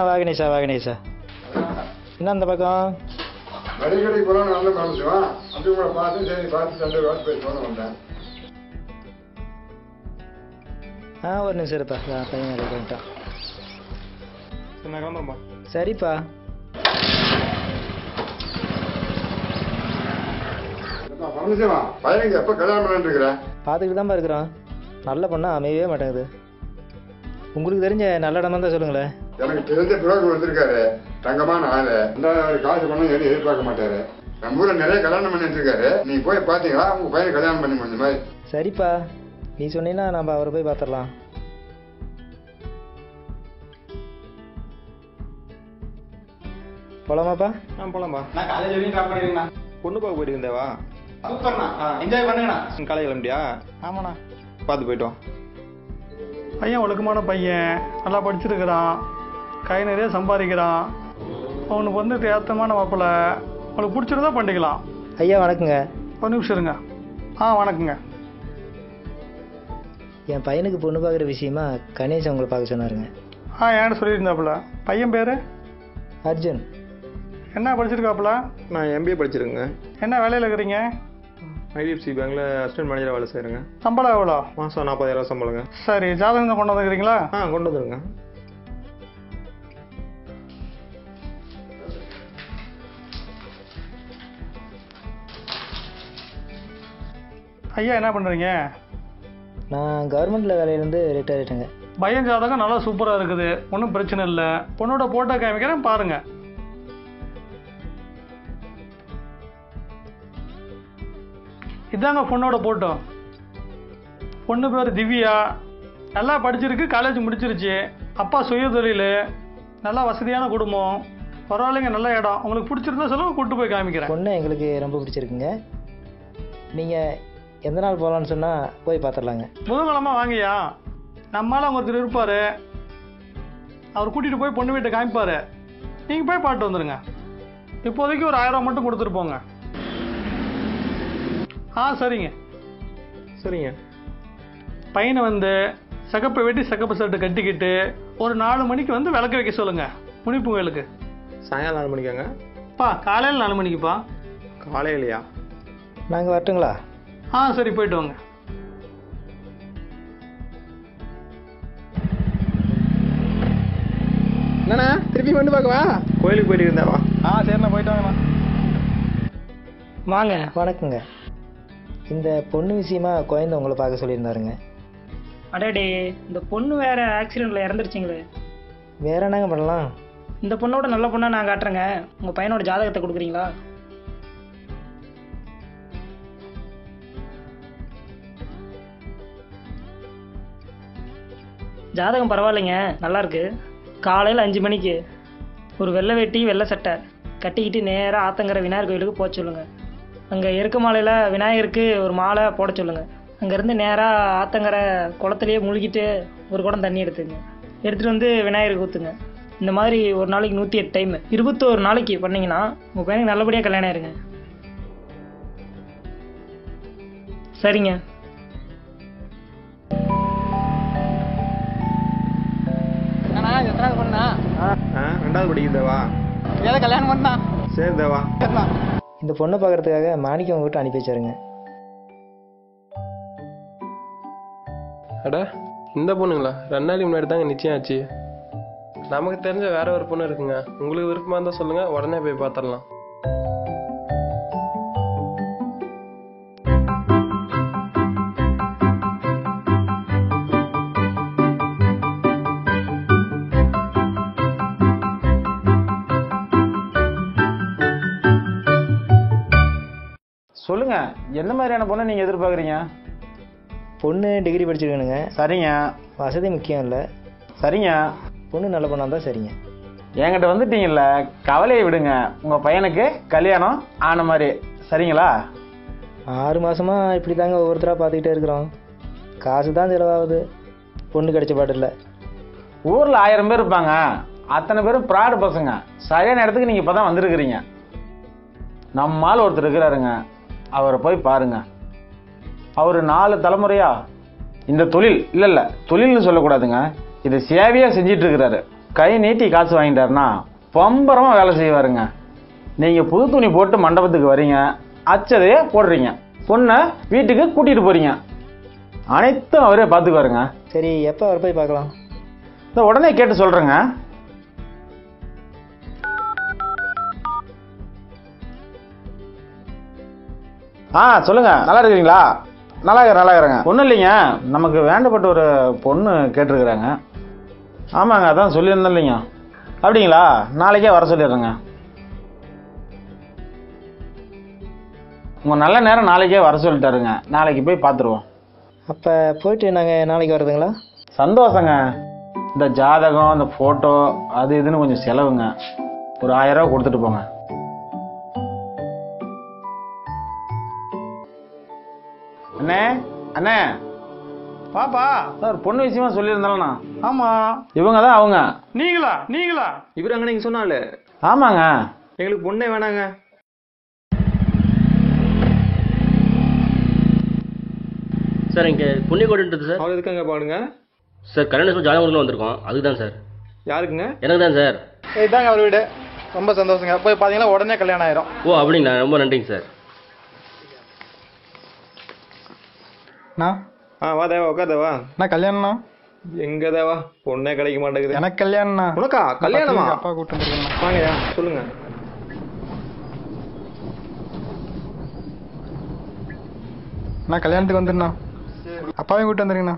வாகனேஷா வாகனேஷா என்ன அந்த பக்கம் வடிகடி போலாம் நல்ல மனசுவான் அப்படி கூட பார்த்து சரி பார்த்து சண்டை பார்த்து போய் போன வந்தேன். ஒரு நிமிஷம் இருப்பா பையன் வேலை பண்ணிட்டான். நான் கிளம்புறேன்ப்பா. சரிப்பா. பையனுக்கு எப்ப கல்யாணம் பண்ணிட்டு இருக்கிறேன்? பார்த்துக்கிட்டு தான்ப்பா இருக்கிறோம். நல்ல பொண்ணா அமையவே மாட்டேங்குது. உங்களுக்கு தெரிஞ்ச நல்ல இடமா தான் சொல்லுங்களேன். எனக்கு தெரிஞ்ச புரோக்கர் வந்திருக்காரு, தங்கமான ஆளு, காசு பண்ண எதிர்பார்க்க மாட்டாரு. நம்ம ஊர்ல நிறைய கல்யாணம் பண்ணிட்டு இருக்காரு. நீ போய் பாத்தீங்களா? உங்க பையன் கல்யாணம் பண்ணி முடிஞ்ச மாதிரி. சரிப்பா, நீ சொன்னீங்கன்னா நம்ம அவரை போய் பார்த்துடலாம். போலாமாப்பா? போலாம்பா. நான் காலேஜ் வரையும் ட்ராப் பண்ணிருக்கேண்ணா. பொண்ணு பார்க்க போயிட்டு இருந்தேவா? சூப்பர்ண்ணா, என்ஜாய் பண்ணுங்கண்ணா. காலேஜ் கிளம்பிட்டியா? ஆமாண்ணா. பார்த்து போயிட்டோம். பையன் ஒழுக்கமான பையன், நல்லா படிச்சிருக்கிறான், கை நிறைய சம்பாதிக்கிறான். அவனுக்கு வந்து ஏற்றமான மாப்பிள்ளை, உங்களுக்கு பிடிச்சிருந்தா பண்ணிக்கலாம். ஐயா வணக்கங்க. ஒரு நிமிஷம் இருங்க. வணக்கங்க. என் பையனுக்கு பொண்ணு பார்க்குற விஷயமா கணேஷ் உங்களை பார்க்க சொன்னாருங்க. என்கிட்ட சொல்லியிருந்தாப்புல. பையன் பேர் அர்ஜுன். என்ன படிச்சிருக்காப்புல? நான் MBA படிச்சிருக்கேங்க. என்ன வேலையில் இருக்கிறீங்க? IDFC பேங்க்ல அசிஸ்டன்ட் மேனேஜராக வேலை செய்கிறேங்க. சம்பளம் எவ்வளோ? மாதம் 40,000 சம்பளங்க. சரி, ஜாதகம் கொண்டு வந்துக்கிறீங்களா? கொண்டு வந்துருங்க. ஐயா என்ன பண்ணுறீங்க? நான் கவர்மெண்ட்டில் வேலையிலேருந்து ரிட்டையர் ஆகிட்டேங்க. பையன் ஜாதகம் நல்லா சூப்பராக இருக்குது, ஒன்றும் பிரச்சனை இல்லை. பொண்ணோட போட்டோ காமிக்கிறேன் பாருங்கள். இதாங்க பொண்ணோட போட்டோ. பொண்ணு பேர் திவ்யா, நல்லா படிச்சிருக்கு, காலேஜ் முடிச்சிருச்சு. அப்பா சுய தொழில், நல்லா வசதியான குடும்பம், பரவாயில்லைங்க, நல்ல இடம். உங்களுக்கு பிடிச்சிருந்தா சொல்லுங்க, கூப்பிட்டு போய் காமிக்கிறேன். பொண்ணு எங்களுக்கு ரொம்ப பிடிச்சிருக்குங்க. நீங்கள் எந்த நாள் போகலான்னு சொன்னால் போய் பார்த்துடலாங்க. புதன்கிழமை வாங்கய்யா. நம்மளால் ஒருத்தர் இருப்பார், அவர் கூட்டிகிட்டு போய் பொண்ணு வீட்டை காமிப்பார். நீங்கள் போய் பாட்டு வந்துடுங்க. இப்போதைக்கு ஒரு 1000 மட்டும் கொடுத்துட்டு போங்க. சரிங்க சரிங்க. பையனை வந்து சகப்பை வெட்டி சகப்பு சட்டை கட்டிக்கிட்டு ஒரு 4 மணிக்கு வந்து விளக்கு வைக்க சொல்லுங்க முனிப்பு கோயிலுக்கு. சாயங்காலம் 4 மணிக்காங்க? காலையில் 4 மணிக்குப்பா. காலையிலையா? நாங்கள் வரட்டுங்களா? சரி, போயிட்டு வாங்க. என்னண்ணா திருப்பி வந்து பார்க்கவா? கோயிலுக்கு போயிட்டு இருந்தாவா? சரிண்ணா, போயிட்டு வாங்கண்ணா. வாங்க. வணக்கங்க. இந்த பொண்ணு விஷயமா குழந்தை உங்களை பார்க்க சொல்லியிருந்தாருங்க. அடடே, இந்த பொண்ணு வேற ஆக்சிடெண்ட்டில் இறந்துருச்சிங்களே. வேற என்னங்க பண்ணலாம்? இந்த பொண்ணோட நல்ல பொண்ணாக நான் காட்டுறேங்க. உங்கள் பையனோட ஜாதகத்தை கொடுக்குறீங்களா? ஜாதகம் பரவாயில்லைங்க, நல்லா இருக்கு. காலையில் 5 மணிக்கு ஒரு வெள்ளை வேட்டி வெள்ளை சட்டை கட்டிக்கிட்டு நேராக ஆத்தங்கரை விநாயகர் கோயிலுக்கு போக சொல்லுங்கள். அங்கே எருக்க மாலையில் விநாயகருக்கு ஒரு மாலை போட சொல்லுங்கள். அங்கேருந்து நேராக ஆத்தங்கரை குளத்துலேயே முழுகிட்டு ஒரு குடம் தண்ணி எடுத்துகிட்டு வந்து விநாயகருக்கு ஊற்றுங்க. இந்த மாதிரி ஒரு நாளைக்கு 108 டைம் 21 நாளைக்கு பண்ணிங்கன்னா உங்கள் பையனுக்கு நல்லபடியாக கல்யாணம் ஆயிருங்க. சரிங்க. பண்ணா 2வது படிக்கிறதேவா? கல்யாணம் பண்ணா? சரி தேவா. இந்த பொண்ணை பார்க்கறதுக்காக மாணிக்கம் உங்ககிட்ட அனுப்பி வச்சாருங்க. அடா, இந்த பொண்ணுங்களா? 2 நாளைக்கு முன்னாடி தாங்க நிச்சயம் ஆச்சு. நமக்கு தெரிஞ்ச வேற ஒரு பொண்ணு இருக்குங்க. உங்களுக்கு விருப்பமா இருந்தா சொல்லுங்க, உடனே போய் பார்த்துடலாம். சொல்லுங்க, எந்த மாதிரியான பொண்ணை நீங்க எதிர்பார்க்குறீங்க? பொண்ணு டிகிரி படிச்சிருக்கணுங்க. சரிங்க. வசதி முக்கியம் இல்லை. சரிங்க. பொண்ணு நல்ல பொண்ணா தான். சரிங்க. என்கிட்ட வந்துட்டீங்கல்ல, கவலையை விடுங்க. உங்க பையனுக்கு கல்யாணம் ஆன மாதிரி. சரிங்களா? 6 மாசமா இப்படி தாங்க ஒவ்வொருத்தராக பார்த்துக்கிட்டே இருக்கிறோம். காசு தான் செலவாகுது, பொண்ணு கிடைச்ச பாட்டு இல்லை. ஊர்ல 1000 பேர் இருப்பாங்க, அத்தனை பேரும் ப்ராடு பசங்க. சரியான இடத்துக்கு நீங்க இப்பதான் வந்திருக்கிறீங்க. நம்மால் ஒருத்தர் இருக்கிறாருங்க, அவரை போய் பாருங்க. அவர் 4 தலைமுறையா இந்த தொழில் இல்ல தொழில்னு சொல்லக்கூடாதுங்க, இது சேவையாக செஞ்சிட்டு இருக்கிறாரு. கை நீட்டி காசு வாங்கிட்டாருன்னா பம்பரமாக வேலை செய்வாருங்க. நீங்கள் புது துணி போட்டு மண்டபத்துக்கு வரீங்க, அச்சதையே போடுறீங்க, பொண்ணை வீட்டுக்கு கூட்டிகிட்டு போகிறீங்க, அனைத்தும் அவரே பார்த்துக்குவாருங்க. சரி, எப்போ அவர் போய் பார்க்கலாம்? இந்த உடனே கேட்டு சொல்கிறேங்க. சொல்லுங்க, நல்லா இருக்கிறீங்களா? நல்லா இருக்கிறேங்க. ஒன்றும் இல்லைங்க, நமக்கு வேண்டப்பட்ட ஒரு பொண்ணு கேட்டிருக்கிறாங்க. ஆமாங்க, அதான் சொல்லியிருந்தேன் இல்லைங்க. அப்படிங்களா? நாளைக்கே வர சொல்லிடுறேங்க. உங்கள் நல்ல நேரம் நாளைக்கே வர சொல்லிட்டாருங்க. நாளைக்கு போய் பார்த்துருவோம். அப்போ போயிட்டு நாங்கள் நாளைக்கு வருதுங்களா? சந்தோஷங்க. இந்த ஜாதகம், இந்த ஃபோட்டோ, அது இதுன்னு கொஞ்சம் செலவுங்க. ஒரு 1000 ரூபா கொடுத்துட்டு போங்க. அண்ணே அண்ணே, பாப்பா. சார் பொண்ணு விஷயமா சொல்லியிருந்தாலண்ணா. ஆமாம். இவங்க தான் அவங்க. நீங்களா? இவர் அங்கே நீங்கள் சொன்னால. ஆமாங்க. எங்களுக்கு பொண்ணே வேணாங்க. சார் இங்கே புண்ணியக்கோடுன்றது சார். அவர் எதுக்காங்க பாருங்க சார், கல்யாணம் ஜாதகம் வந்திருக்கோம், அதுதான் சார். யாருக்குங்க? எனக்கு தான் சார். இதாங்க அவர் வீடு. ரொம்ப சந்தோஷங்க. போய் பார்த்தீங்கன்னா உடனே கல்யாணம் ஆயிரும். ஓ அப்படிங்களா, ரொம்ப நன்றிங்க சார். வா தேவா, உட்கார் தேவா. நான் கல்யாணம்ண்ணா. எங்க தேவா, பொண்ணே கிடைக்க மாட்டேங்குது. எனக்கு கல்யாணம்ண்ணா. உனக்கா கல்யாணமா? அப்பா கூட்டு வந்துருக்கேண்ணா. வாங்கயா, சொல்லுங்க. நான் கல்யாணத்துக்கு வந்துருண்ணா. அப்பாவையும் கூட்டு வந்துருங்கண்ணா.